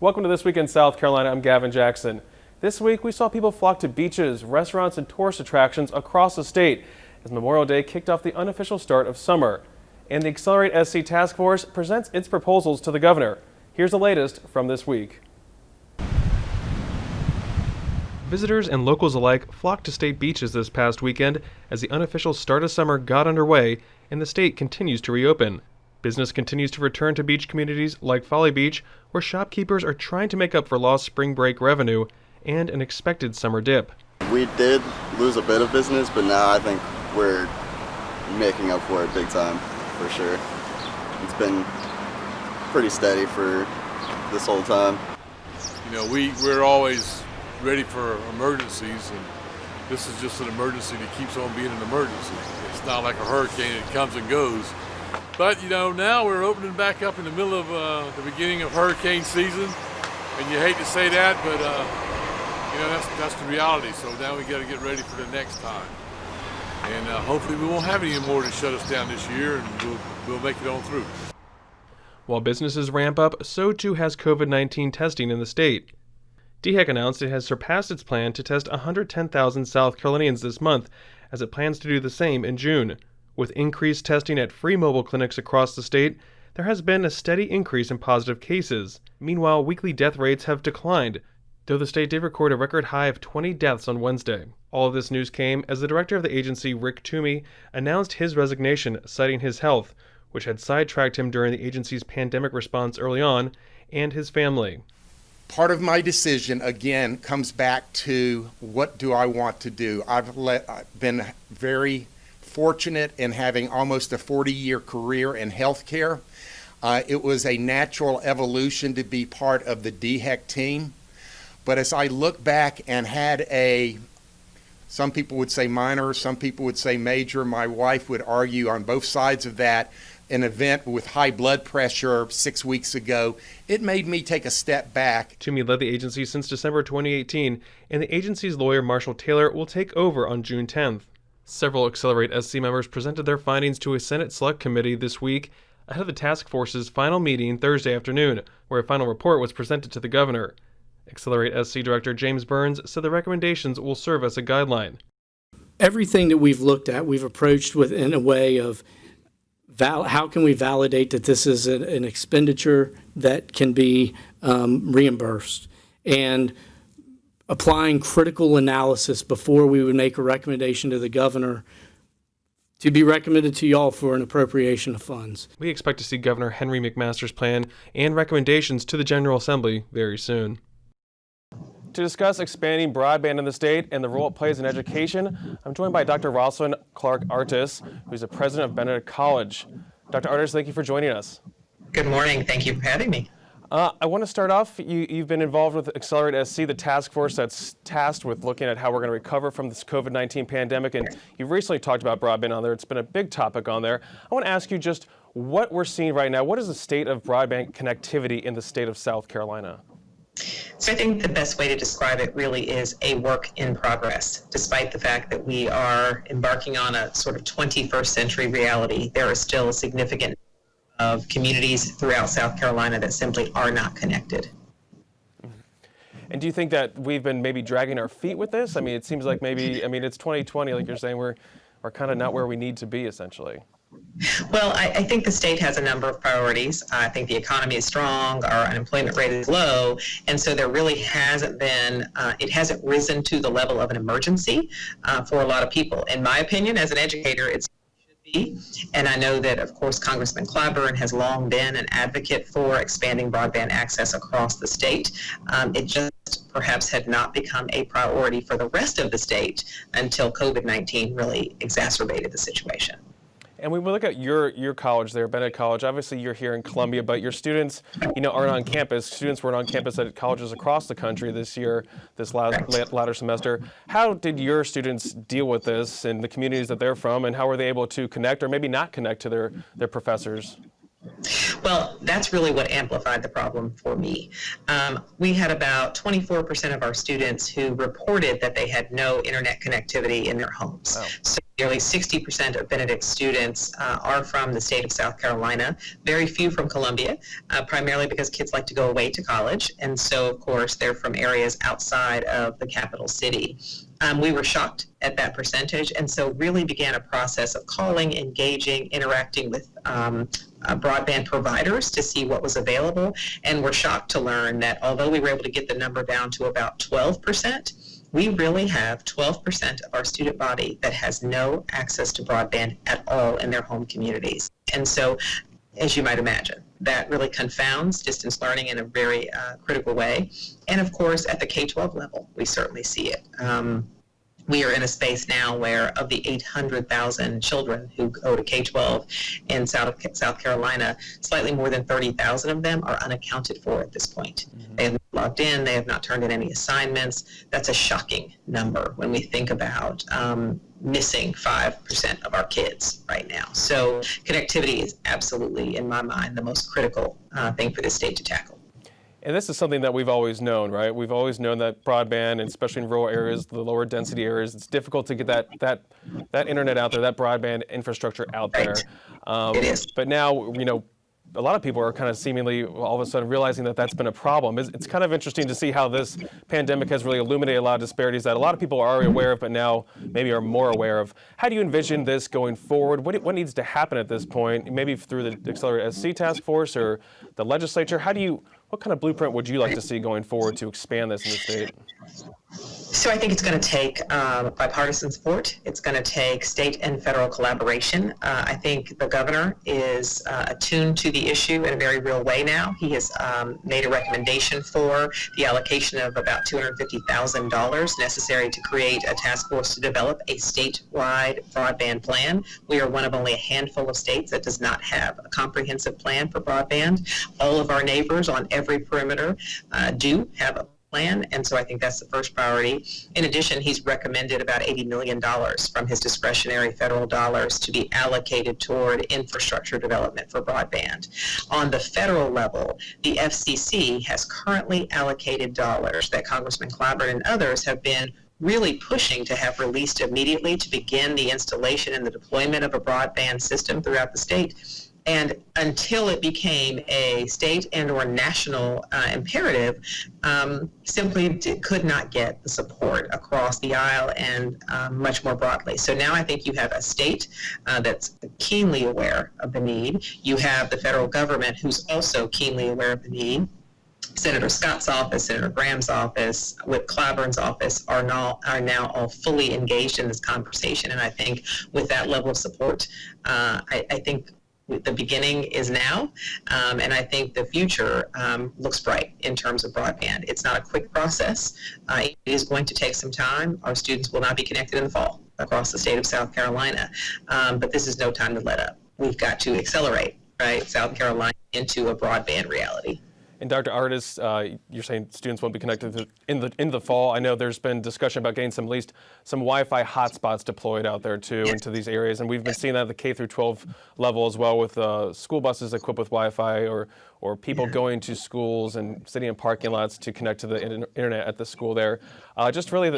Welcome to This Week in South Carolina. I'm Gavin Jackson. This week, we saw people flock to beaches, restaurants, and tourist attractions across the state as Memorial Day kicked off the unofficial start of summer. And the Accelerate SC Task Force presents its proposals to the governor. Here's the latest from this week. Visitors and locals alike flocked to state beaches this past weekend as the unofficial start of summer got underway and the state continues to reopen. Business continues to return to beach communities like Folly Beach, where shopkeepers are trying to make up for lost spring break revenue and an expected summer dip. We did lose a bit of business, but now I think we're making up for it big time, for sure. It's been pretty steady for this whole time. You know, we're always ready for emergencies, and this is just an emergency that keeps on being an emergency. It's not like a hurricane, it comes and goes. But, you know, now we're opening back up in the middle of the beginning of hurricane season, and you hate to say that, but, you know, that's the reality. So now we got to get ready for the next time. And hopefully we won't have any more to shut us down this year, and we'll make it on through. While businesses ramp up, so too has COVID-19 testing in the state. DHEC announced it has surpassed its plan to test 110,000 South Carolinians this month, as it plans to do the same in June. With increased testing at free mobile clinics across the state, there has been a steady increase in positive cases. Meanwhile, weekly death rates have declined, though the state did record a record high of 20 deaths on Wednesday. All of this news came as the director of the agency, Rick Toomey, announced his resignation, citing his health, which had sidetracked him during the agency's pandemic response early on, and his family. Part of my decision, again, comes back to what do I want to do. I've been very fortunate in having almost a 40-year career in healthcare. It was a natural evolution to be part of the DHEC team. But as I look back and had some people would say minor, some people would say major, my wife would argue on both sides of that, an event with high blood pressure 6 weeks ago, it made me take a step back. Toomey led the agency since December 2018, and the agency's lawyer, Marshall Taylor, will take over on June 10th. Several Accelerate SC members presented their findings to a Senate Select Committee this week ahead of the task force's final meeting Thursday afternoon, where a final report was presented to the governor. Accelerate SC Director James Burns said the recommendations will serve as a guideline. Everything that we've looked at, we've approached in a way of how can we validate that this is an expenditure that can be reimbursed, and applying critical analysis before we would make a recommendation to the governor to be recommended to y'all for an appropriation of funds. We expect to see Governor Henry McMaster's plan and recommendations to the General Assembly very soon. To discuss expanding broadband in the state and the role it plays in education, I'm joined by Dr. Roslyn Clark Artis, who's the president of Benedict College. Dr. Artis, thank you for joining us. Good morning. Thank you for having me. I want to start off, you've been involved with Accelerate SC, the task force that's tasked with looking at how we're going to recover from this COVID-19 pandemic, and you've recently talked about broadband on there. It's been a big topic on there. I want to ask you just what we're seeing right now. What is the state of broadband connectivity in the state of South Carolina? So I think the best way to describe it really is a work in progress. Despite the fact that we are embarking on a sort of 21st century reality, there is still a significant of communities throughout South Carolina that simply are not connected. And do you think that we've been maybe dragging our feet with this? I mean, it seems like it's 2020, like you're saying, we're kind of not where we need to be, essentially. Well, I think the state has a number of priorities. I think the economy is strong, our unemployment rate is low, and so there really hasn't been, it hasn't risen to the level of an emergency for a lot of people. In my opinion, as an educator, it's and I know that, of course, Congressman Clyburn has long been an advocate for expanding broadband access across the state. It just perhaps had not become a priority for the rest of the state until COVID-19 really exacerbated the situation. And when we look at your college there, Benedict College, obviously you're here in Columbia, but your students, aren't on campus. Students weren't on campus at colleges across the country this year, this latter semester. How did your students deal with this in the communities that they're from, and how were they able to connect or maybe not connect to their professors? Well, that's really what amplified the problem for me. We had about 24% of our students who reported that they had no internet connectivity in their homes. Wow. So nearly 60% of Benedict students are from the state of South Carolina, very few from Columbia, primarily because kids like to go away to college. And so, of course, they're from areas outside of the capital city. We were shocked at that percentage, and so really began a process of calling, engaging, interacting with broadband providers to see what was available, and we're shocked to learn that although we were able to get the number down to about 12%, we really have 12% of our student body that has no access to broadband at all in their home communities. And so, as you might imagine, that really confounds distance learning in a very critical way. And of course, at the K-12 level, we certainly see it. We are in a space now where of the 800,000 children who go to K-12 in South Carolina, slightly more than 30,000 of them are unaccounted for at this point. Mm-hmm. They have not logged in, they have not turned in any assignments. That's a shocking number when we think about missing 5% of our kids right now. So connectivity is absolutely, in my mind, the most critical thing for this state to tackle. And this is something that we've always known, right? We've always known that broadband, and especially in rural areas, the lower density areas, it's difficult to get that internet out there, that broadband infrastructure out there. It is. But now, a lot of people are kind of seemingly all of a sudden realizing that that's been a problem. It's kind of interesting to see how this pandemic has really illuminated a lot of disparities that a lot of people are already aware of, but now maybe are more aware of. How do you envision this going forward? What needs to happen at this point? Maybe through the Accelerated SC Task Force or the legislature? What kind of blueprint would you like to see going forward to expand this in the state? So I think it's going to take bipartisan support. It's going to take state and federal collaboration. I think the governor is attuned to the issue in a very real way now. He has made a recommendation for the allocation of about $250,000 necessary to create a task force to develop a statewide broadband plan. We are one of only a handful of states that does not have a comprehensive plan for broadband. All of our neighbors on every perimeter do have a plan, and so I think that's the first priority. In addition, he's recommended about $80 million from his discretionary federal dollars to be allocated toward infrastructure development for broadband. On the federal level, the FCC has currently allocated dollars that Congressman Clyburn and others have been really pushing to have released immediately to begin the installation and the deployment of a broadband system throughout the state. And until it became a state and or national imperative, simply could not get the support across the aisle and much more broadly. So now I think you have a state that's keenly aware of the need. You have the federal government who's also keenly aware of the need. Senator Scott's office, Senator Graham's office, Whip Clyburn's office are now all fully engaged in this conversation. And I think with that level of support, I think the beginning is now, and I think the future looks bright in terms of broadband. It's not a quick process. It is going to take some time. Our students will not be connected in the fall across the state of South Carolina, but this is no time to let up. We've got to accelerate, right, South Carolina into a broadband reality. And Dr. Artis, you're saying students won't be connected in the fall. I know there's been discussion about getting some Wi-Fi hotspots deployed out there too into these areas, and we've been seeing that at the K through 12 level as well, with school buses equipped with Wi-Fi or people going to schools and sitting in parking lots to connect to the internet at the school there. Just really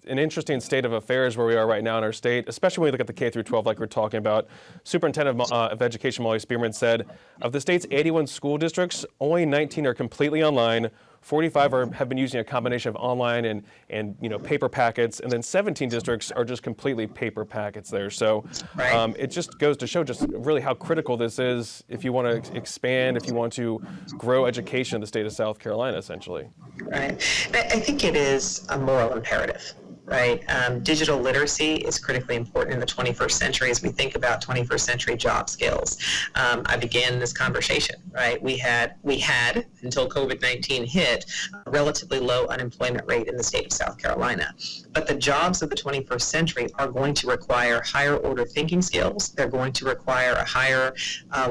an interesting state of affairs where we are right now in our state, especially when we look at the K through 12 like we're talking about. Superintendent of Education Molly Spearman said, of the state's 81 school districts, only 19 are completely online. 45 have been using a combination of online and paper packets, and then 17 districts are just completely paper packets there. So it just goes to show just really how critical this is if you want to expand, if you want to grow education in the state of South Carolina, essentially. Right. I think it is a moral imperative. Right. Digital literacy is critically important in the 21st century as we think about 21st century job skills. I began this conversation, right? We had until COVID-19 hit, a relatively low unemployment rate in the state of South Carolina. But the jobs of the 21st century are going to require higher order thinking skills. They're going to require a higher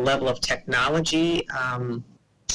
level of technology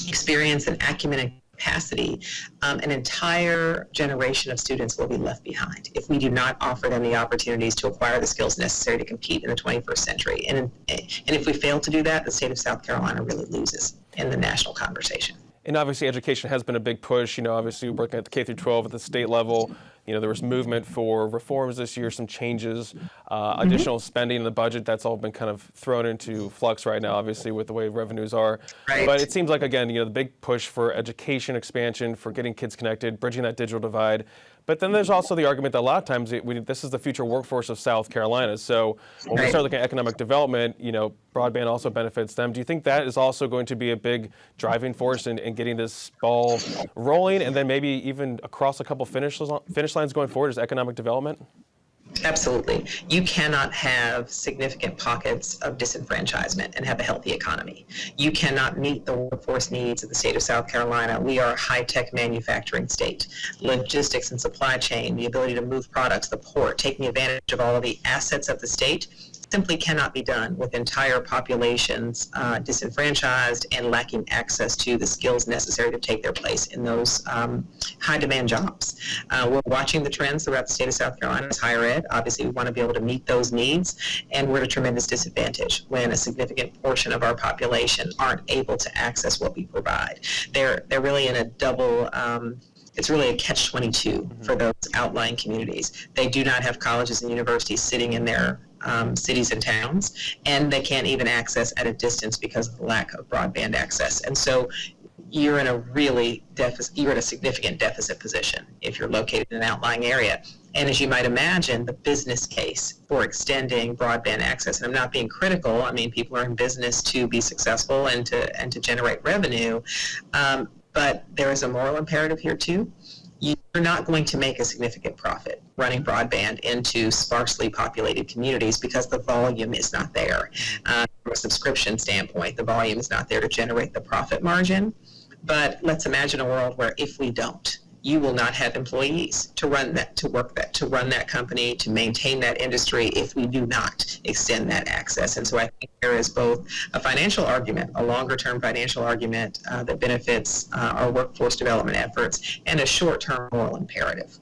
experience and acumen and capacity, an entire generation of students will be left behind if we do not offer them the opportunities to acquire the skills necessary to compete in the 21st century. And if we fail to do that, the state of South Carolina really loses in the national conversation. And obviously education has been a big push, obviously working at the K through 12 at the state level. There was movement for reforms this year, some changes, additional spending in the budget. That's all been kind of thrown into flux right now, obviously, with the way revenues are. Right. But it seems like, again, the big push for education expansion, for getting kids connected, bridging that digital divide. But then there's also the argument that a lot of times this is the future workforce of South Carolina. So when we start looking at economic development, broadband also benefits them. Do you think that is also going to be a big driving force in getting this ball rolling, and then maybe even across a couple finish lines going forward is economic development? Absolutely. You cannot have significant pockets of disenfranchisement and have a healthy economy. You cannot meet the workforce needs of the state of South Carolina. We are a high-tech manufacturing state. Logistics and supply chain, the ability to move products, the port, taking advantage of all of the assets of the state simply cannot be done with entire populations disenfranchised and lacking access to the skills necessary to take their place in those high-demand jobs. We're watching the trends throughout the state of South Carolina's higher ed. Obviously, we want to be able to meet those needs, and we're at a tremendous disadvantage when a significant portion of our population aren't able to access what we provide. They're really in a double it's really a catch-22 for those outlying communities. They do not have colleges and universities sitting in their cities and towns, and they can't even access at a distance because of the lack of broadband access. And so you're in a significant deficit position if you're located in an outlying area. And as you might imagine, the business case for extending broadband access, and I'm not being critical, people are in business to be successful and to generate revenue, but there is a moral imperative here too. You're not going to make a significant profit running broadband into sparsely populated communities because the volume is not there. From a subscription standpoint, the volume is not there to generate the profit margin. But let's imagine a world where if we don't, you will not have employees to run that company, to maintain that industry if we do not extend that access. And so I think there is both a financial argument, a longer-term financial argument that benefits our workforce development efforts, and a short-term moral imperative.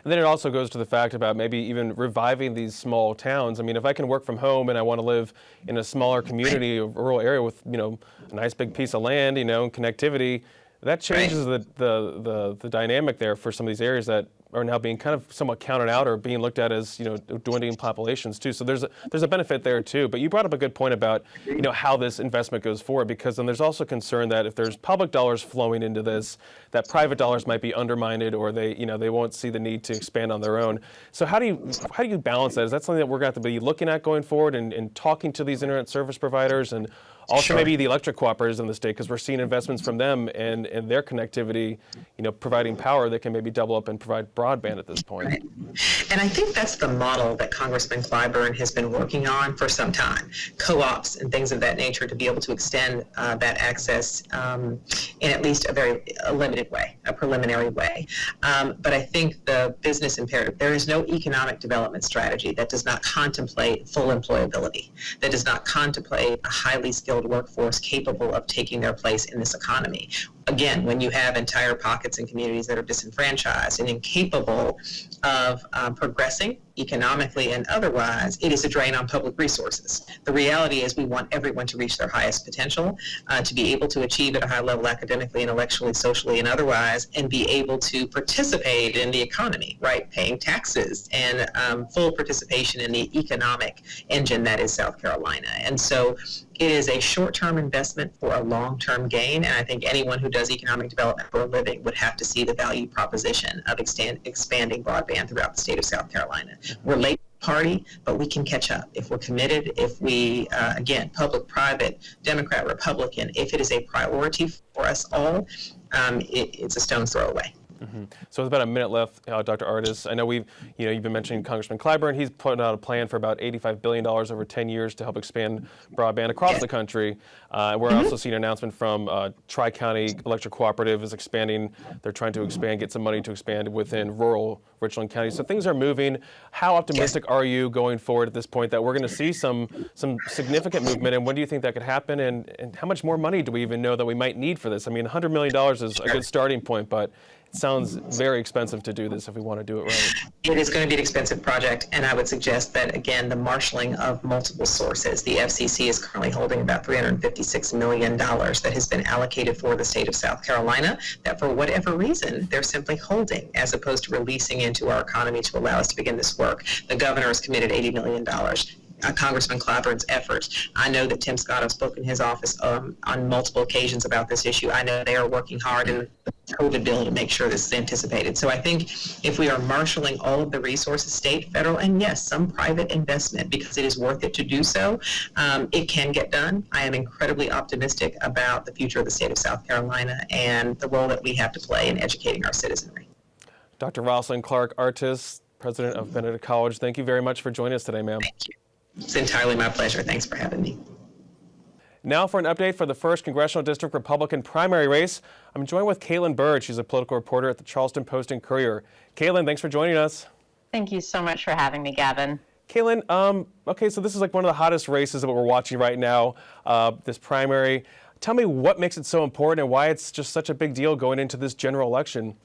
And then it also goes to the fact about maybe even reviving these small towns. If I can work from home and I want to live in a smaller community, a rural area with, a nice big piece of land, and connectivity, that changes the dynamic there for some of these areas that are now being kind of somewhat counted out or being looked at as, dwindling populations too. So there's a benefit there too. But you brought up a good point about, how this investment goes forward, because then there's also concern that if there's public dollars flowing into this, that private dollars might be undermined, or they won't see the need to expand on their own. So how do you balance that? Is that something that we're going to have to be looking at going forward and talking to these internet service providers, and also maybe the electric cooperatives in the state, because we're seeing investments from them and their connectivity, providing power that can maybe double up and provide broadband at this point. Right. And I think that's the model that Congressman Clyburn has been working on for some time. Co-ops and things of that nature to be able to extend that access in at least a limited way, a preliminary way. But I think the business imperative, there is no economic development strategy that does not contemplate full employability, that does not contemplate a highly skilled workforce capable of taking their place in this economy. Again, when you have entire pockets and communities that are disenfranchised and incapable of progressing economically and otherwise, it is a drain on public resources. The reality is we want everyone to reach their highest potential, to be able to achieve at a high level academically, intellectually, socially, and otherwise, and be able to participate in the economy, right? Paying taxes and full participation in the economic engine that is South Carolina. And so it is a short-term investment for a long-term gain, and I think anyone who does economic development for a living would have to see the value proposition of expanding broadband throughout the state of South Carolina. We're late party, but we can catch up if we're committed, if we, again, public, private, Democrat, Republican, if it is a priority for us all, it's a stone's throw away. So with about a minute left, Dr. Artis, I know you've been mentioning Congressman Clyburn. He's put out a plan for about $85 billion over 10 years to help expand broadband across the country. We're also seeing an announcement from Tri-County Electric Cooperative is expanding. They're trying to expand, get some money to expand within rural Richland County. So things are moving. How optimistic are you going forward at this point that we're going to see some significant movement? And when do you think that could happen? And how much more money do we even know that we might need for this? I mean, $100 million is a good starting point, but it sounds very expensive to do this if we want to do it right. It is going to be an expensive project, and I would suggest that, again, the marshaling of multiple sources. The FCC is currently holding about $356 million that has been allocated for the state of South Carolina that, for whatever reason, they're simply holding as opposed to releasing into our economy to allow us to begin this work. The governor has committed $80 million. Congressman Clyburn's efforts. I know that Tim Scott has spoken in his office on multiple occasions about this issue. I know they are working hard in the COVID bill to make sure this is anticipated. So I think if we are marshaling all of the resources, state, federal, and yes, some private investment, because it is worth it to do so, it can get done. I am incredibly optimistic about the future of the state of South Carolina and the role that we have to play in educating our citizenry. Dr. Roslyn Clark Artis, president of Benedict College, thank you very much for joining us today, ma'am. Thank you. It's entirely my pleasure. Thanks for having me. Now for an update for the 1st Congressional District Republican primary race. I'm joined with Byrd. She's a political reporter at the Charleston Post and Courier. Caitlin, thanks for joining us. Thank you so much for having me, Gavin. Caitlin, okay, so this is like one of the hottest races that we're watching right now, this primary. Tell me what makes it so important and why it's just such a big deal going into this general election.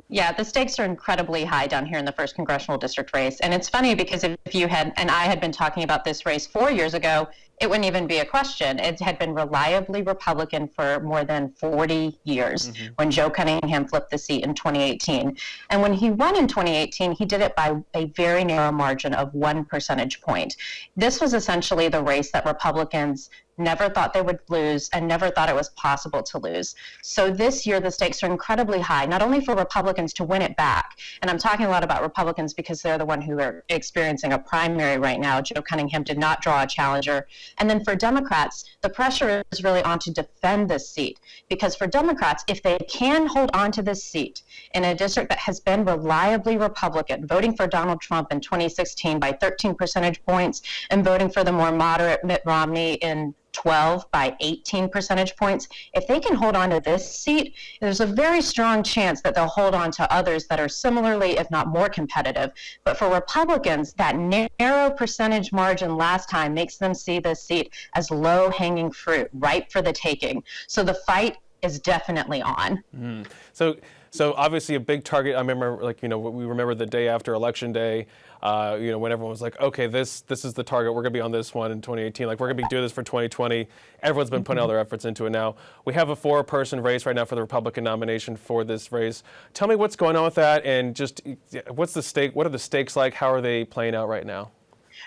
Yeah, the stakes are incredibly high down here in the 1st Congressional District race. And it's funny because if you had, and I had been talking about this race 4 years ago, it wouldn't even be a question. It had been reliably Republican for more than 40 years when Joe Cunningham flipped the seat in 2018. And when he won in 2018, he did it by a very narrow margin of 1 percentage point. This was essentially the race that Republicans never thought they would lose and never thought it was possible to lose. So this year, the stakes are incredibly high, not only for Republicans to win it back, and I'm talking a lot about Republicans because they're the one who are experiencing a primary right now. Joe Cunningham did not draw a challenger. And then for Democrats, the pressure is really on to defend this seat, because for Democrats, if they can hold on to this seat in a district that has been reliably Republican, voting for Donald Trump in 2016 by 13 percentage points and voting for the more moderate Mitt Romney in 12 by 18 percentage points. If they can hold on to this seat, there's a very strong chance that they'll hold on to others that are similarly, if not more competitive. But for Republicans, that narrow percentage margin last time makes them see this seat as low-hanging fruit, ripe for the taking. So the fight is definitely on. So obviously a big target. I remember, we remember the day after Election Day, when everyone was like, okay, this is the target. We're going to be on this one in 2018. Like, we're going to be doing this for 2020. Everyone's been putting all their efforts into it now. We have a 4-person race right now for the Republican nomination for this race. Tell me what's going on with that, and just what's the stake? What are the stakes like? How are they playing out right now?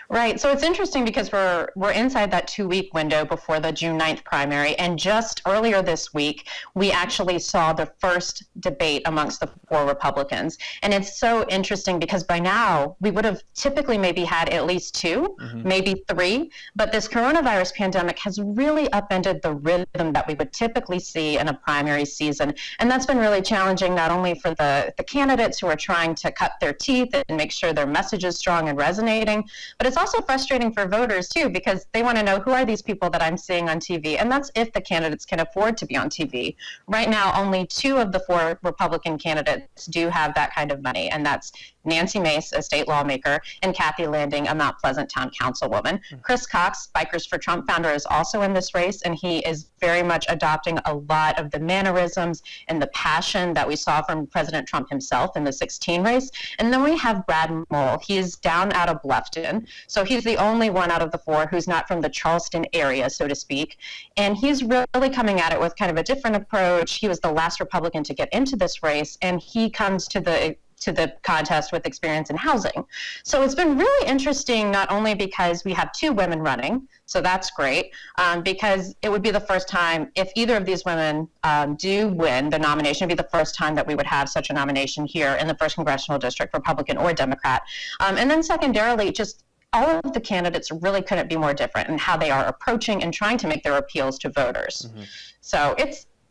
Right. So it's interesting because we're inside that 2-week window before the June 9th primary. And just earlier this week, we actually saw the first debate amongst the 4 Republicans. And it's so interesting because by now we would have typically maybe had at least 2, maybe 3. But this coronavirus pandemic has really upended the rhythm that we would typically see in a primary season. And that's been really challenging, not only for the candidates who are trying to cut their teeth and make sure their message is strong and resonating, but it's also frustrating for voters, too, because they want to know, who are these people that I'm seeing on TV? And that's if the candidates can afford to be on TV. Right now, only 2 of the 4 Republican candidates do have that kind of money, and that's Nancy Mace, a state lawmaker, and Kathy Landing, a Mount Pleasant town councilwoman. Chris Cox, Bikers for Trump founder, is also in this race, and he is very much adopting a lot of the mannerisms and the passion that we saw from President Trump himself in the 2016 race. And then we have Brad Moll. He is down out of Bluffton, so he's the only one out of the 4 who's not from the Charleston area, so to speak. And he's really coming at it with kind of a different approach. He was the last Republican to get into this race, and he comes to the contest with experience in housing. So it's been really interesting, not only because we have 2 women running, so that's great, because it would be the first time, if either of these women do win the nomination, it would be the first time that we would have such a nomination here in the 1st Congressional District, Republican or Democrat. And then secondarily, just all of the candidates really couldn't be more different in how they are approaching and trying to make their appeals to voters. So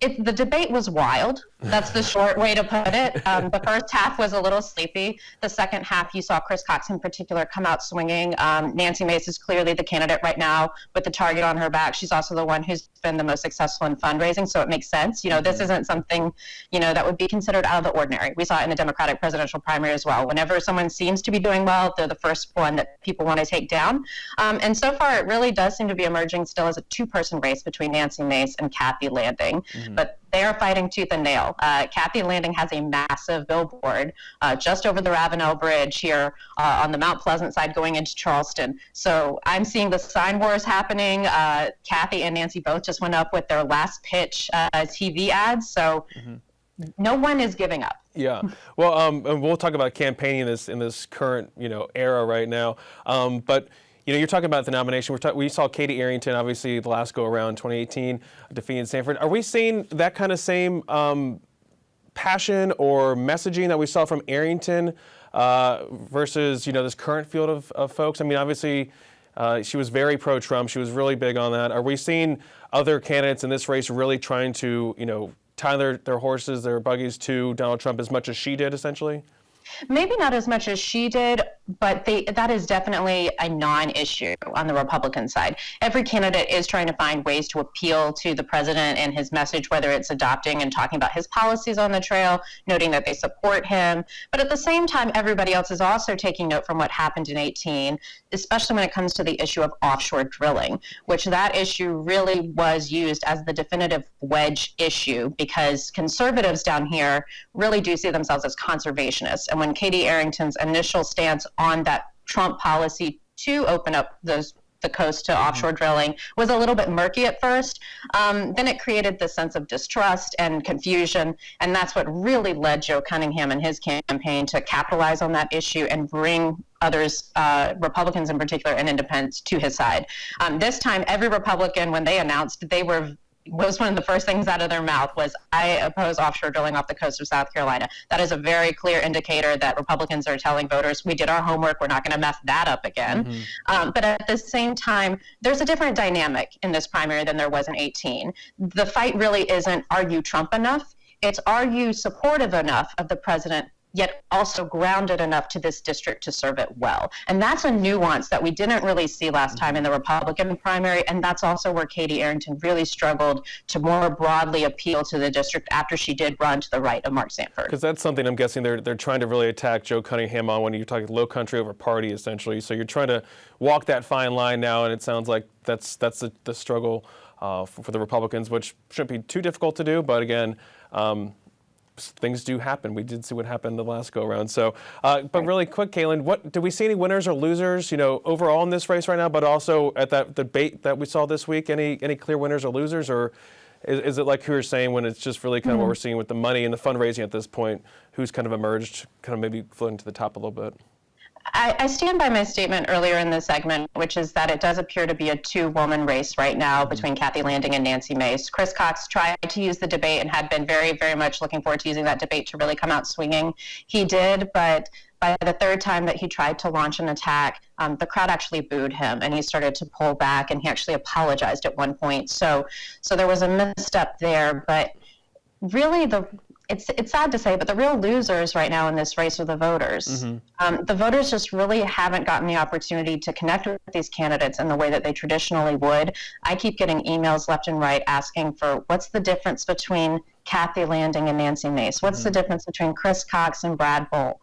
The debate was wild. That's the short way to put it. The first half was a little sleepy. The second half, you saw Chris Cox in particular come out swinging. Nancy Mace is clearly the candidate right now with the target on her back. She's also the one who's been the most successful in fundraising, so it makes sense. This isn't something, that would be considered out of the ordinary. We saw it in the Democratic presidential primary as well. Whenever someone seems to be doing well, they're the first one that people want to take down. And so far, it really does seem to be emerging still as a two-person race between Nancy Mace and Kathy Landing. But they are fighting tooth and nail. Kathy Landing has a massive billboard just over the Ravenel Bridge here on the Mount Pleasant side going into Charleston. So I'm seeing the sign wars happening. Kathy and Nancy both just went up with their last pitch TV ads. So no one is giving up. Yeah. Well, and we'll talk about campaigning in this current, era right now. But you're talking about the nomination. We saw Katie Arrington, obviously, the last go-around, 2018, defeating Sanford. Are we seeing that kind of same passion or messaging that we saw from Arrington versus, this current field of folks? I mean, obviously, she was very pro-Trump. She was really big on that. Are we seeing other candidates in this race really trying to, tie their horses, their buggies to Donald Trump as much as she did, essentially? Maybe not as much as she did, but that is definitely a non-issue on the Republican side. Every candidate is trying to find ways to appeal to the president and his message, whether it's adopting and talking about his policies on the trail, noting that they support him. But at the same time, everybody else is also taking note from what happened in 2018, especially when it comes to the issue of offshore drilling, which that issue really was used as the definitive wedge issue because conservatives down here really do see themselves as conservationists. And when Katie Arrington's initial stance on that Trump policy to open up the coast to offshore drilling was a little bit murky at first, then it created this sense of distrust and confusion, and that's what really led Joe Cunningham and his campaign to capitalize on that issue and bring others, Republicans in particular and independents, to his side. This time, every Republican, when they announced was one of the first things out of their mouth was, I oppose offshore drilling off the coast of South Carolina. That is a very clear indicator that Republicans are telling voters, we did our homework, we're not going to mess that up again. But at the same time, there's a different dynamic in this primary than there was in 2018. The fight really isn't, are you Trump enough? It's, are you supportive enough of the president, yet also grounded enough to this district to serve it well. And that's a nuance that we didn't really see last time in the Republican primary, and that's also where Katie Arrington really struggled to more broadly appeal to the district after she did run to the right of Mark Sanford. Because that's something I'm guessing they're trying to really attack Joe Cunningham on when you're talking low country over party, essentially. So you're trying to walk that fine line now, and it sounds like that's the struggle for the Republicans, which shouldn't be too difficult to do, but again, things do happen. We did see what happened the last go-around. So, but really quick, Kaylin, do we see any winners or losers, overall in this race right now, but also at that debate that we saw this week? Any clear winners or losers, or is it like who you're saying when it's just really kind of what we're seeing with the money and the fundraising at this point? Who's kind of emerged, kind of maybe floating to the top a little bit? I stand by my statement earlier in the segment, which is that it does appear to be a two-woman race right now between Kathy Landing and Nancy Mace. Chris Cox tried to use the debate and had been very, very much looking forward to using that debate to really come out swinging. He did, but by the third time that he tried to launch an attack, the crowd actually booed him, and he started to pull back, and he actually apologized at one point. So there was a misstep there, but really it's sad to say, but the real losers right now in this race are the voters. The voters just really haven't gotten the opportunity to connect with these candidates in the way that they traditionally would. I keep getting emails left and right asking for what's the difference between Kathy Landing and Nancy Mace? What's the difference between Chris Cox and Brad Mull?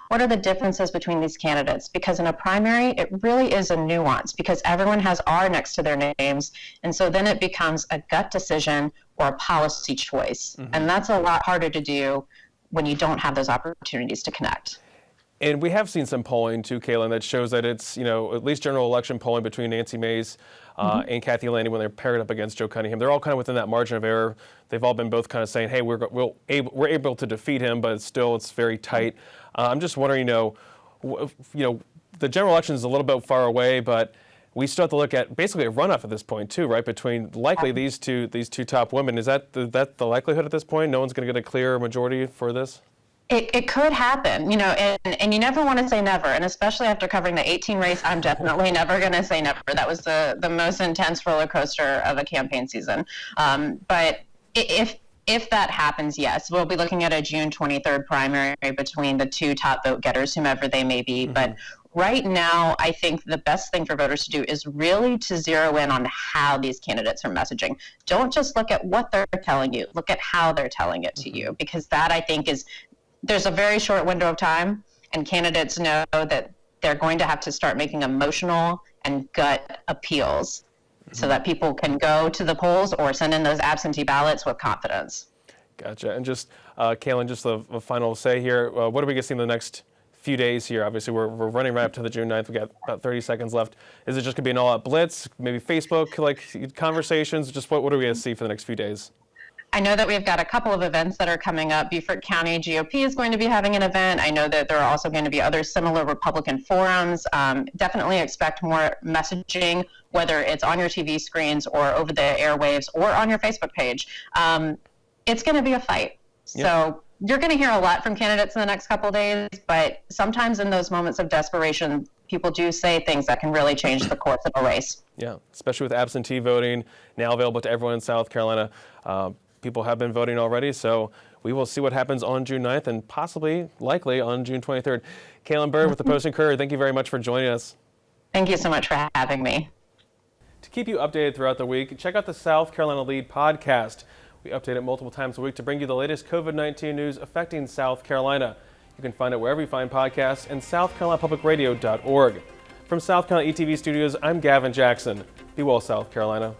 What are the differences between these candidates? Because in a primary, it really is a nuance because everyone has R next to their names. And so then it becomes a gut decision or a policy choice. And that's a lot harder to do when you don't have those opportunities to connect. And we have seen some polling too, Kaylin, that shows that it's, at least general election polling between Nancy Mace and Kathy Landing when they're paired up against Joe Cunningham. They're all kind of within that margin of error. They've all been both kind of saying, hey, we're able to defeat him, but it's very tight. I'm just wondering, the general election is a little bit far away, but we still have to look at basically a runoff at this point too, right? Between likely these two top women. Is that the likelihood at this point? No one's going to get a clear majority for this? It could happen, and you never want to say never, and especially after covering the 2018 race, I'm definitely never going to say never. That was the most intense roller coaster of a campaign season. But If that happens, yes, we'll be looking at a June 23rd primary between the two top vote getters, whomever they may be. But right now, I think the best thing for voters to do is really to zero in on how these candidates are messaging. Don't just look at what they're telling you, look at how they're telling it to you, because that, I think, there's a very short window of time, and candidates know that they're going to have to start making emotional and gut appeals so that people can go to the polls or send in those absentee ballots with confidence. Gotcha. And just, Kaylin, just a final say here. What are we going to see in the next few days here? Obviously, we're running right up to the June 9th. We've got about 30 seconds left. Is it just going to be an all-out blitz, maybe Facebook conversations? Just what are we going to see for the next few days? I know that we've got a couple of events that are coming up. Beaufort County GOP is going to be having an event. I know that there are also going to be other similar Republican forums. Definitely expect more messaging, whether it's on your TV screens or over the airwaves or on your Facebook page. It's going to be a fight. Yep. So you're going to hear a lot from candidates in the next couple of days, but sometimes in those moments of desperation, people do say things that can really change the course of a race. Yeah, especially with absentee voting now available to everyone in South Carolina. People have been voting already, so we will see what happens on June 9th and possibly, likely, on June 23rd. Kaylin Byrd with the Post and Courier, thank you very much for joining us. Thank you so much for having me. To keep you updated throughout the week, check out the South Carolina Lead podcast. We update it multiple times a week to bring you the latest COVID-19 news affecting South Carolina. You can find it wherever you find podcasts and southcarolinapublicradio.org. From South Carolina ETV studios, I'm Gavin Jackson. Be well, South Carolina.